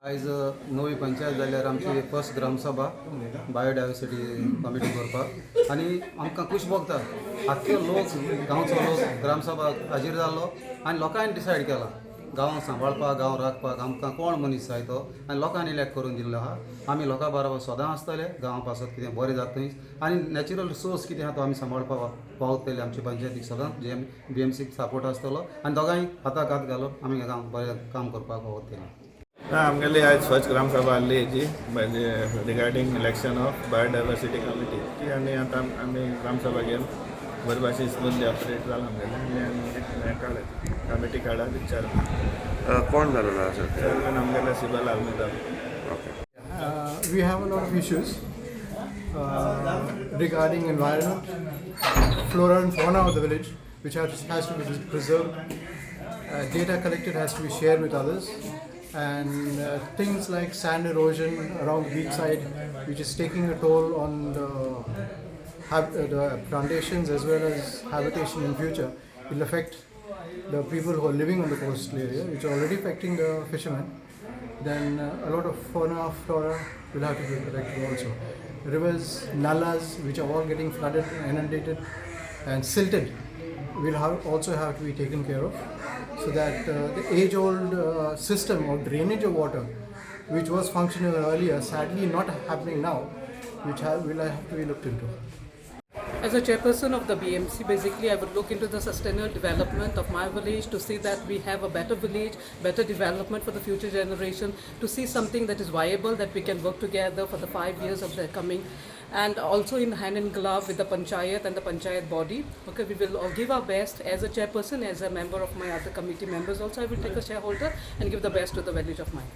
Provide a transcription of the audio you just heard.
आयज नवी पंचायत जाल्यार आमची फर्स्ट ग्रामसभा बायोडायवर्सिटी कमिटी करपाक आनी आमकां खूश भोगता आख्खे लोक गांवचो लोक ग्रामसभा हाजीर जाल्लो आनी लोकांनी डिसायड केला गांव सांबाळपाक गांव राखपाक आमकां कोण मनीस जाय तो आनी लोकांनी इलॅक्ट करून दिल्लो आहा आमी लोकां बरोबर सदां आसतले गांवा पासत कितें बरें जाता थंय आनी नॅचरल रिसोर्स कितें आहा तो आमी सांबाळपाक पावतले आमचे पंचायतीक सदां BMCक सपोर्ट आसतलो आनी दोगांय हाताक हात घालून आमी गांव बरें काम करपाक पावतले. आमगेली आज फर्स्ट ग्रामसभा आसली hazy regarding election of biodiversity committee ती आमी ग्रामसभा घेवन बरे भाशेन स्मूथली ऑपरेट जाला आमगेलें आनी काडले कमिटी काडा विचार कोण जालेलो सर आमगेले Sibal आल्मी We have a lot of issues regarding environment, flora and fauna of the village, which has to be preserved. Data collected has to be shared with others, and things like sand erosion around the beach side, which is taking a toll on the plantations as well as habitation in future, will affect the people who are living on the coastal area, which are already affecting the fishermen. Then a lot of fauna, flora will have to be protected also. Rivers, nalas, which are all getting flooded, inundated and silted, will also have to be taken care of, so that the age-old system of drainage of water, which was functional earlier, sadly not happening now, which will have to be looked into. As a chairperson of the BMC, basically I would look into the sustainable development of my village to see that we have a better village, better development for the future generation, to see something that is viable, that we can work together for the 5 years of the coming, and also in hand in glove with the panchayat and the panchayat body. Okay, we will give our best as a chairperson, as a member of my other committee members also. I will take a shareholder and give the best to the village of mine.